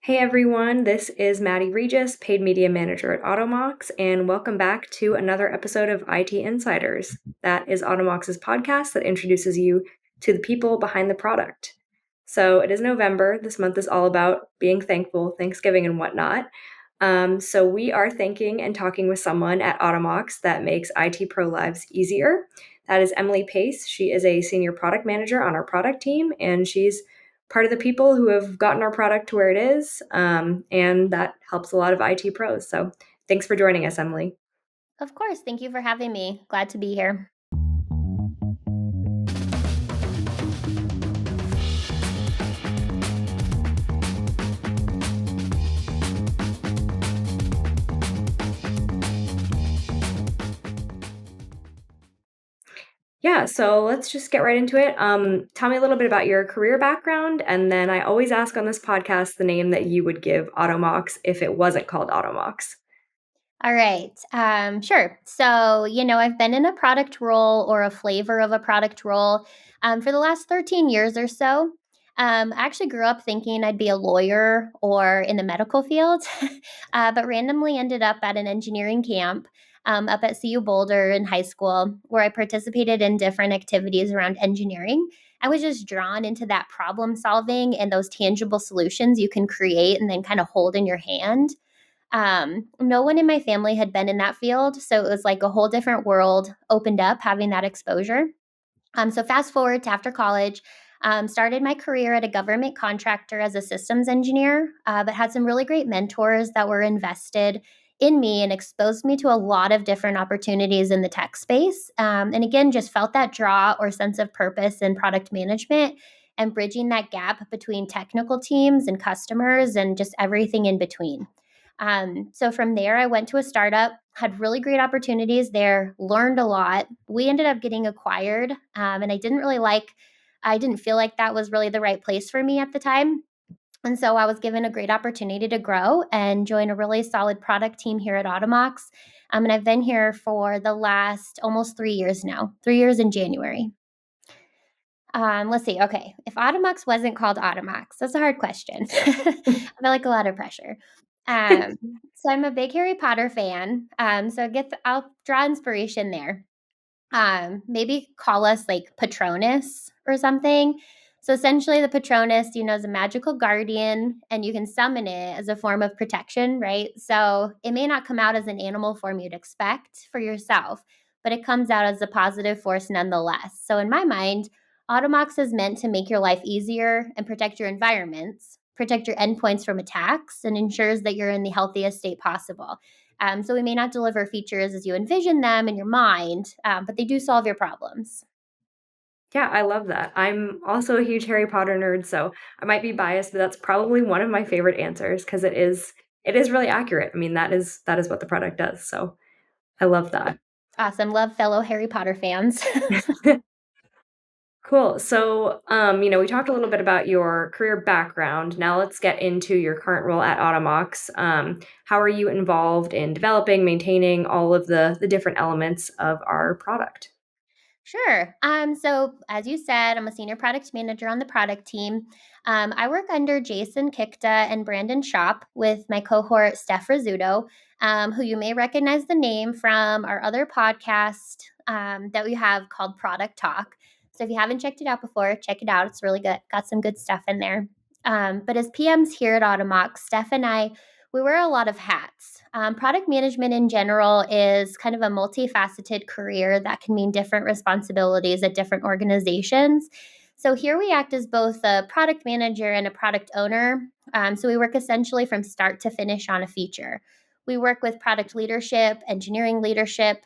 Hey everyone, this is Maddie Regis, paid media manager at Automox, and welcome back to another episode of IT Insiders. That is Automox's podcast that introduces you to the people behind the product. So it is November. This month is all about being thankful, Thanksgiving, and whatnot. So we are thanking and talking with someone at Automox that makes IT pro lives easier. That is Emily Pace. She is a senior product manager on our product team, and she's part of the people who have gotten our product to where it is, and that helps a lot of IT pros. So thanks for joining us, Emily. Of course. Thank you for having me. Glad to be here. Yeah, so let's just get right into it. Tell me a little bit about your career background, and then I always ask on this podcast the name that you would give Automox if it wasn't called Automox. All right. Sure. So, I've been in a product role or a flavor of a product role for the last 13 years or so. I actually grew up thinking I'd be a lawyer or in the medical field, but randomly ended up at an engineering camp up at CU Boulder in high school where I participated in different activities around engineering. I was just drawn into that problem solving and those tangible solutions you can create and then kind of hold in your hand. No one in my family had been in that field, so it was like a whole different world opened up having that exposure. So fast forward to after college, started my career at a government contractor as a systems engineer, but had some really great mentors that were invested in me and exposed me to a lot of different opportunities in the tech space. And again, just felt that draw or sense of purpose in product management and bridging that gap between technical teams and customers and just everything in between. So from there, I went to a startup, had really great opportunities there, learned a lot. We ended up getting acquired, and I didn't feel like that was really the right place for me at the time. And so I was given a great opportunity to grow and join a really solid product team here at Automox. And I've been here for the last almost 3 years now, 3 years in January. Let's see. Okay. If Automox wasn't called Automox, that's a hard question. I feel like a lot of pressure. Um, so I'm a big Harry Potter fan. I'll draw inspiration there. Maybe call us like Patronus or something. So essentially, the Patronus, is a magical guardian, and you can summon it as a form of protection, right? So it may not come out as an animal form you'd expect for yourself, but it comes out as a positive force nonetheless. So in my mind, Automox is meant to make your life easier and protect your environments, protect your endpoints from attacks, and ensures that you're in the healthiest state possible. So we may not deliver features as you envision them in your mind, but they do solve your problems. Yeah, I love that. I'm also a huge Harry Potter nerd, so I might be biased, but that's probably one of my favorite answers because it is really accurate. I mean, that is what the product does. So I love that. Awesome. Love fellow Harry Potter fans. Cool. So, we talked a little bit about your career background. Now let's get into your current role at Automox. How are you involved in developing, maintaining all of the different elements of our product? Sure. So as you said, I'm a senior product manager on the product team. I work under Jason Kikta and Brandon Shop with my cohort Steph Rizzuto, who you may recognize the name from our other podcast that we have called Product Talk. So if you haven't checked it out before, check it out. It's really good. Got some good stuff in there. But as PMs here at Automox, Steph and I, we wear a lot of hats. Product management in general is kind of a multifaceted career that can mean different responsibilities at different organizations. So here we act as both a product manager and a product owner. So we work essentially from start to finish on a feature. We work with product leadership, engineering leadership,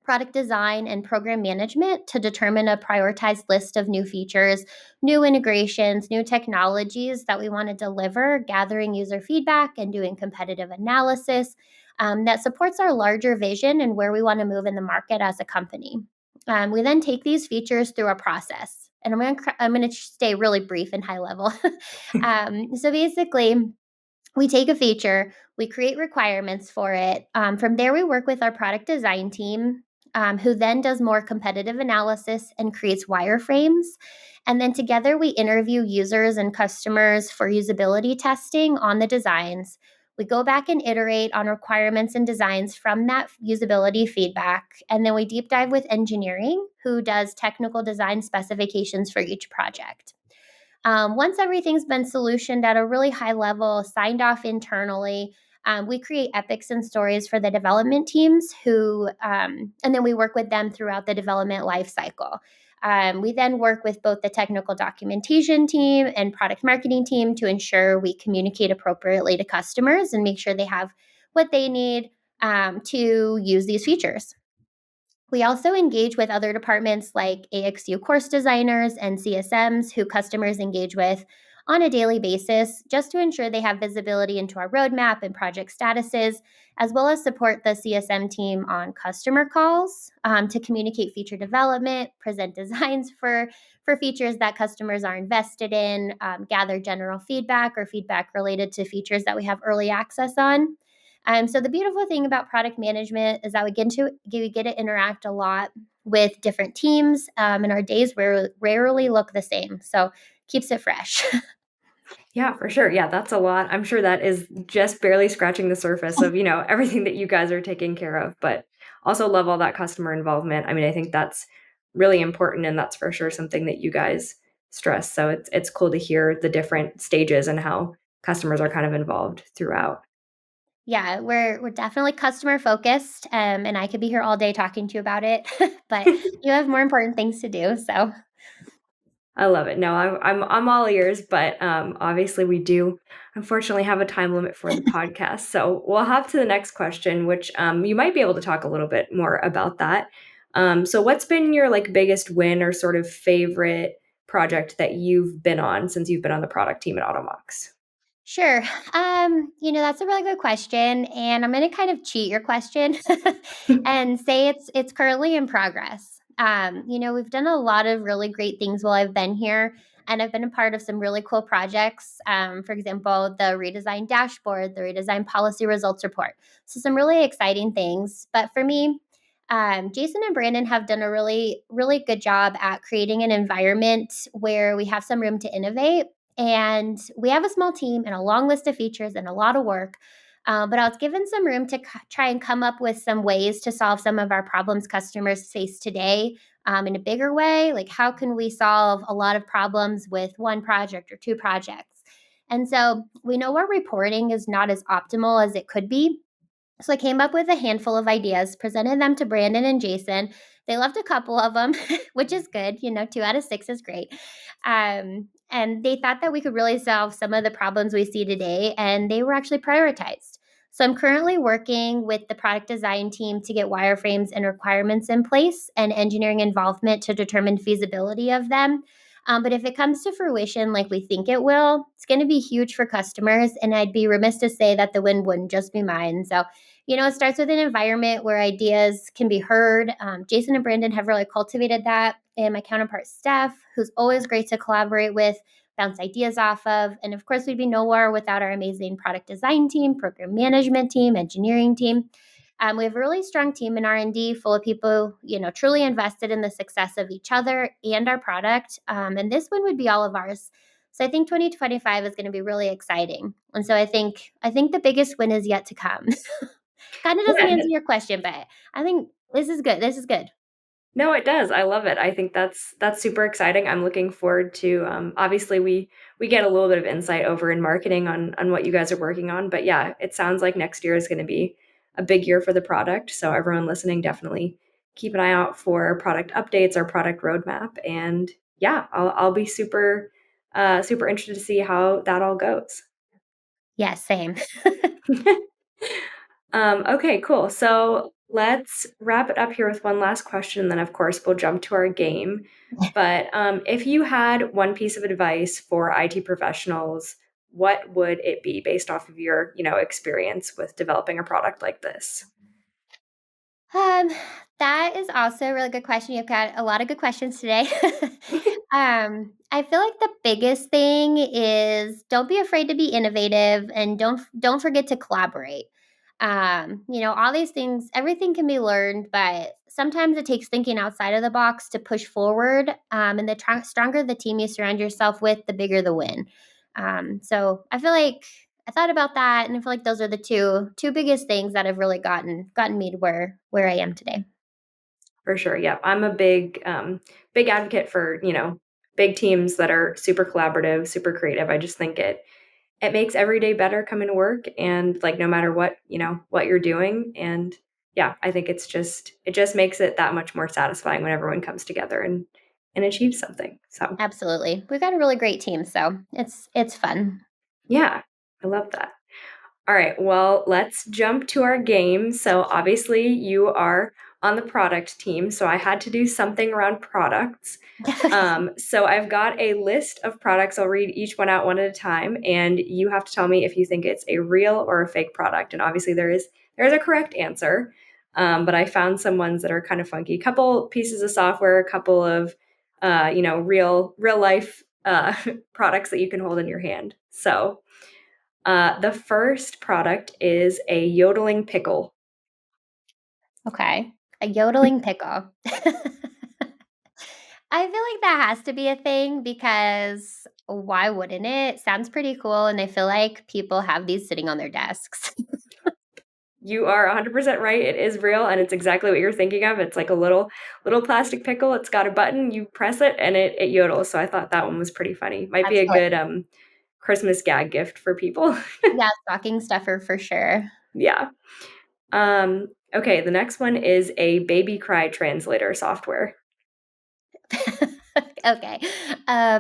product design, and program management to determine a prioritized list of new features, new integrations, new technologies that we want to deliver, gathering user feedback and doing competitive analysis that supports our larger vision and where we want to move in the market as a company. We then take these features through a process. And I'm going to stay really brief and high level. So basically, we take a feature, we create requirements for it. From there, we work with our product design team, who then does more competitive analysis and creates wireframes. And then together we interview users and customers for usability testing on the designs. We go back and iterate on requirements and designs from that usability feedback. And then we deep dive with engineering, who does technical design specifications for each project. Once everything's been solutioned at a really high level, signed off internally, we create epics and stories for the development teams and then we work with them throughout the development lifecycle. We then work with both the technical documentation team and product marketing team to ensure we communicate appropriately to customers and make sure they have what they need to use these features. We also engage with other departments like AXU course designers and CSMs who customers engage with on a daily basis just to ensure they have visibility into our roadmap and project statuses, as well as support the CSM team on customer calls to communicate feature development, present designs for features that customers are invested in, gather general feedback or feedback related to features that we have early access on. So the beautiful thing about product management is that we get to interact a lot with different teams, and our days rarely look the same. So keeps it fresh. Yeah, for sure. Yeah, that's a lot. I'm sure that is just barely scratching the surface of, everything that you guys are taking care of, but also love all that customer involvement. I mean, I think that's really important and that's for sure something that you guys stress. So it's cool to hear the different stages and how customers are kind of involved throughout. Yeah, we're definitely customer focused, and I could be here all day talking to you about it, but you have more important things to do. So I love it. No, I'm all ears, but obviously we do unfortunately have a time limit for the podcast. So we'll hop to the next question, which you might be able to talk a little bit more about that. So what's been your like biggest win or sort of favorite project that you've been on since you've been on the product team at Automox? sure. That's a really good question, and I'm going to kind of cheat your question and say it's currently in progress. We've done a lot of really great things while I've been here, and I've been a part of some really cool projects. For example, the redesigned dashboard, the redesigned policy results report. So some really exciting things. But for me, Jason and Brandon have done a really, really good job at creating an environment where we have some room to innovate. And we have a small team and a long list of features and a lot of work. But I was given some room to try and come up with some ways to solve some of our problems customers face today in a bigger way. Like, how can we solve a lot of problems with one project or two projects? And so we know our reporting is not as optimal as it could be. So I came up with a handful of ideas, presented them to Brandon and Jason. They loved a couple of them, which is good. 2 out of 6 is great. And they thought that we could really solve some of the problems we see today, and they were actually prioritized. So I'm currently working with the product design team to get wireframes and requirements in place and engineering involvement to determine feasibility of them. But if it comes to fruition like we think it will, it's going to be huge for customers. And I'd be remiss to say that the win wouldn't just be mine. So it starts with an environment where ideas can be heard. Jason and Brandon have really cultivated that, and my counterpart, Steph, who's always great to collaborate with, bounce ideas off of. And of course, we'd be nowhere without our amazing product design team, program management team, engineering team. We have a really strong team in R&D full of people, truly invested in the success of each other and our product. And this one would be all of ours. So I think 2025 is going to be really exciting. And so I think the biggest win is yet to come. Kind of doesn't Yeah, answer your question, but I think this is good. This is good. no, it does. I love it. I think that's super exciting. I'm looking forward to obviously we get a little bit of insight over in marketing on what you guys are working on, but yeah, it sounds like next year is going to be a big year for the product. So everyone listening, definitely keep an eye out for product updates or product roadmap. And yeah, I'll be super interested to see how that all goes. Yeah, same. Okay, cool. So let's wrap it up here with one last question, and then of course we'll jump to our game. But if you had one piece of advice for IT professionals, what would it be based off of your, experience with developing a product like this? Um, that is also a really good question. You've got a lot of good questions today. I feel like the biggest thing is don't be afraid to be innovative and don't forget to collaborate. All these things, everything can be learned, but sometimes it takes thinking outside of the box to push forward. And the stronger the team you surround yourself with, the bigger the win. So I feel like I thought about that, and I feel like those are the two biggest things that have really gotten me to where I am today. For sure. Yeah. I'm a big advocate for, big teams that are super collaborative, super creative. I just think it makes every day better coming to work, and like no matter what, what you're doing. And yeah, I think it just makes it that much more satisfying when everyone comes together and achieves something. So Absolutely. We've got a really great team, so it's fun. yeah, I love that. All right, well, let's jump to our game. So obviously you are on the product team, so I had to do something around products. So I've got a list of products. I'll read each one out one at a time, and you have to tell me if you think it's a real or a fake product. And obviously there's a correct answer, but I found some ones that are kind of funky. A couple pieces of software, a couple of real life products that you can hold in your hand. So the first product is a yodeling pickle. Okay. A yodeling pickle. I feel like that has to be a thing because why wouldn't it? Sounds pretty cool, and I feel like people have these sitting on their desks. You are 100% right. It is real, and it's exactly what you're thinking of. It's like a little plastic pickle. It's got a button. You press it, and it yodels. So I thought that one was pretty funny. Might be That's a hilarious. good Christmas gag gift for people. Yeah, stocking stuffer for sure. Yeah. Okay, the next one is a baby cry translator software. Okay.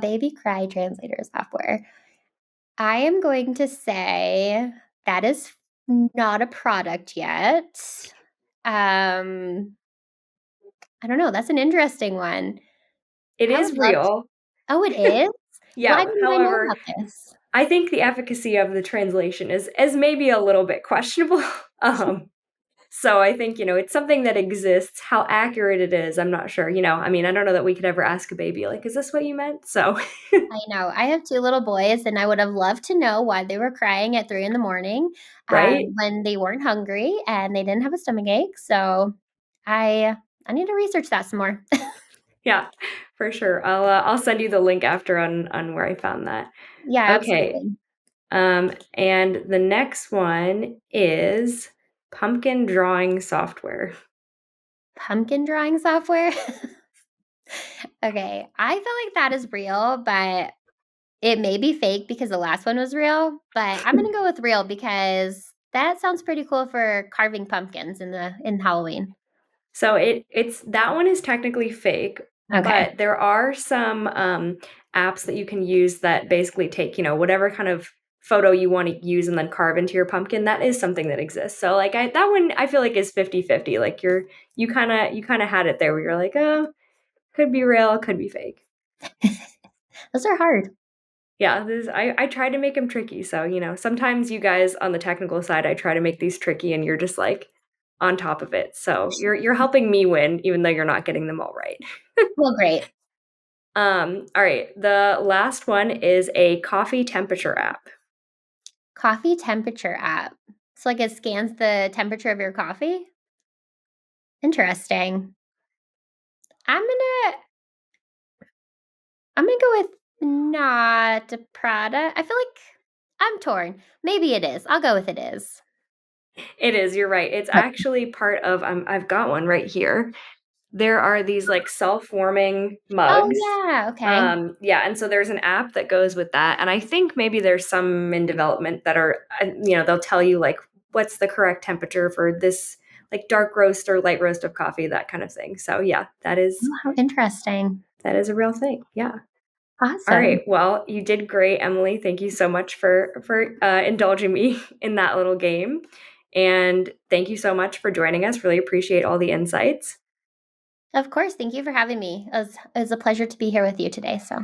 Baby cry translator software. I am going to say that is not a product yet. Um, I don't know. That's an interesting one. It I is would love to. real. Oh, it is? Why Yeah. didn't I know However, about this? I think the efficacy of the translation is maybe a little bit questionable. So I think, it's something that exists. How accurate it is, I'm not sure. I mean, I don't know that we could ever ask a baby, like, is this what you meant? So, I know. I have 2 little boys, and I would have loved to know why they were crying at 3 in the morning, right? when they weren't hungry and they didn't have a stomach ache, so I need to research that some more. Yeah, for sure. I'll send you the link after on where I found that. Yeah, Okay. absolutely. And the next one is pumpkin drawing software. Pumpkin drawing software? Okay, I feel like that is real, but it may be fake because the last one was real, but I'm gonna go with real because that sounds pretty cool for carving pumpkins in Halloween. So it's that one is technically fake, Okay. but there are some apps that you can use that basically take, whatever kind of photo you want to use and then carve into your pumpkin. That is something that exists. So like that one I feel like is 50-50. Like you kind of had it there where you're like, "Oh, could be real, could be fake." Those are hard. Yeah, I try to make them tricky. So, sometimes you guys on the technical side, I try to make these tricky and you're just like on top of it. So, you're helping me win even though you're not getting them all right. Well, great. All right. The last one is a coffee temperature app. Coffee temperature app. So, like, it scans the temperature of your coffee? Interesting. I'm gonna go with not a product. I feel like I'm torn. Maybe it is. I'll go with it is. It is, you're right. It's Okay. actually part of I've got one right here. There are these like self-warming Oh, mugs. yeah, okay. Yeah, and so there's an app that goes with that, and I think maybe there's some in development that are, they'll tell you like what's the correct temperature for this like dark roast or light roast of coffee, that kind of thing. So yeah, Oh, how interesting. that is a real thing. Yeah. All right. Awesome. Well, you did great, Emily. Thank you so much for indulging me in that little game, and thank you so much for joining us. Really appreciate all the insights. Of course, thank you for having me. It was a pleasure to be here with you today, so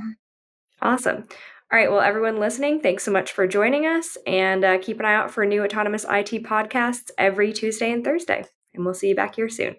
Awesome. All right. Well, everyone listening, thanks so much for joining us, and keep an eye out for new Autonomous IT podcasts every Tuesday and Thursday. And we'll see you back here soon.